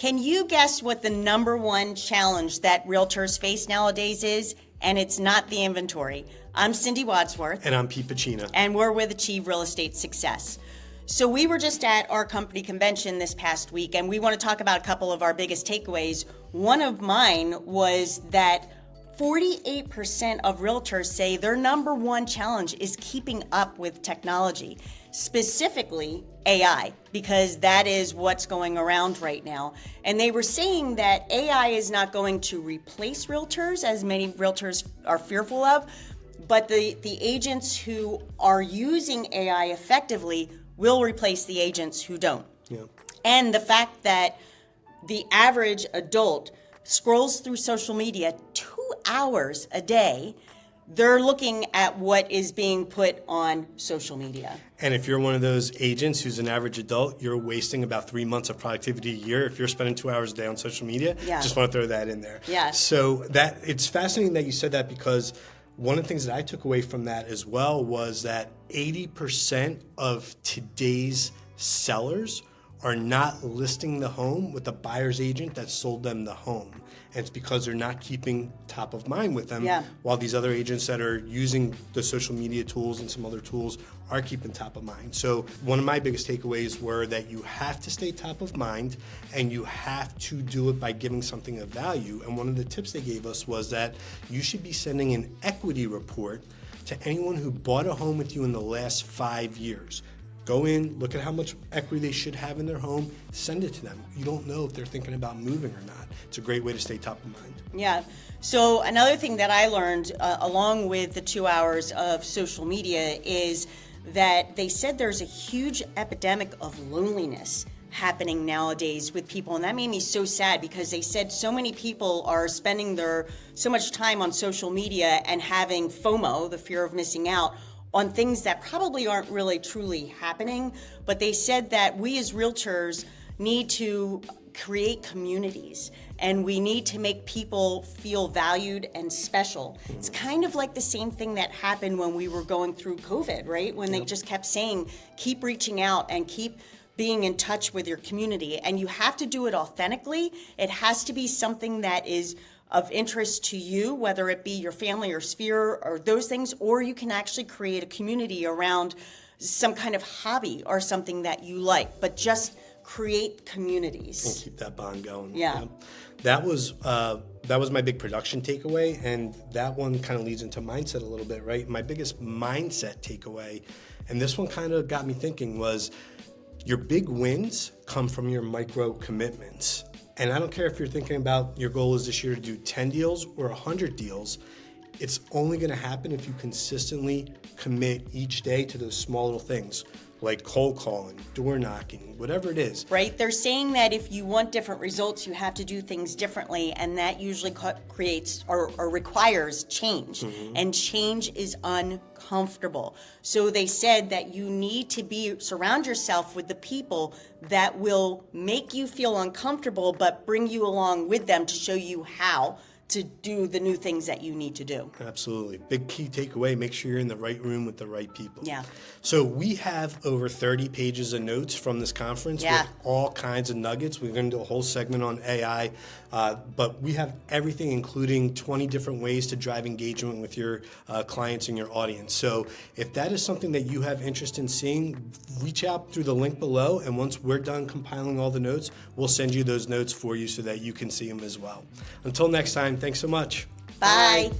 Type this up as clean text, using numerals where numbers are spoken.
Can you guess what the number one challenge that realtors face nowadays is? And it's not the inventory. I'm Cindy Wadsworth. And I'm Pete Becchina. And we're with Achieve Real Estate Success. So we were just at our company convention this past week, and we want to talk about a couple of our biggest takeaways. One of mine was that 48% of realtors say their number one challenge is keeping up with technology, specifically AI, because that is what's going around right now. And they were saying that AI is not going to replace realtors, as many realtors are fearful of, but the agents who are using AI effectively will replace the agents who don't. Yeah. And the fact that the average adult scrolls through social media 2 hours a day, they're looking at what is being put on social media. And if you're one of those agents who's an average adult, you're wasting about 3 months of productivity a year if you're spending 2 hours a day on social media. Yeah. Just want to throw that in there. Yeah. So that it's fascinating that you said that, because one of the things that I took away from that as well was that 80% of today's sellers are not listing the home with the buyer's agent that sold them the home. And it's because they're not keeping top of mind with them, while these other agents that are using the social media tools and some other tools are keeping top of mind. So one of my biggest takeaways were that you have to stay top of mind, and you have to do it by giving something of value. And one of the tips they gave us was that you should be sending an equity report to anyone who bought a home with you in the last 5 years. Go in, look at how much equity they should have in their home, send it to them. You don't know if they're thinking about moving or not. It's a great way to stay top of mind. Yeah. So another thing that I learned along with the 2 hours of social media is that they said there's a huge epidemic of loneliness happening nowadays with people, and that made me so sad, because they said so many people are spending so much time on social media and having FOMO, the fear of missing out, on things that probably aren't really truly happening. But they said that we as realtors need to create communities, and we need to make people feel valued and special. It's kind of like the same thing that happened when we were going through COVID, right? When they just kept saying, keep reaching out and keep being in touch with your community. And you have to do it authentically. It has to be something that is of interest to you, whether it be your family or sphere or those things, or you can actually create a community around some kind of hobby or something that you like, but just create communities. And keep that bond going. Yeah. That was my big production takeaway, and that one kind of leads into mindset a little bit, right? My biggest mindset takeaway, and this one kind of got me thinking, was your big wins come from your micro commitments. And I don't care if you're thinking about your goal is this year to do 10 deals or 100 deals. It's only going to happen if you consistently commit each day to those small little things, like cold calling, door knocking, whatever it is. Right? They're saying that if you want different results, you have to do things differently, and that usually creates or requires change. And change is uncomfortable. So they said that you need to surround yourself with the people that will make you feel uncomfortable, but bring you along with them to show you how to do the new things that you need to do. Absolutely. Big key takeaway, make sure you're in the right room with the right people. Yeah. So we have over 30 pages of notes from this conference with all kinds of nuggets. We're going to do a whole segment on AI, but we have everything, including 20 different ways to drive engagement with your clients and your audience. So if that is something that you have interest in seeing, reach out through the link below, and once we're done compiling all the notes, we'll send you those notes for you so that you can see them as well. Until next time, thanks so much. Bye.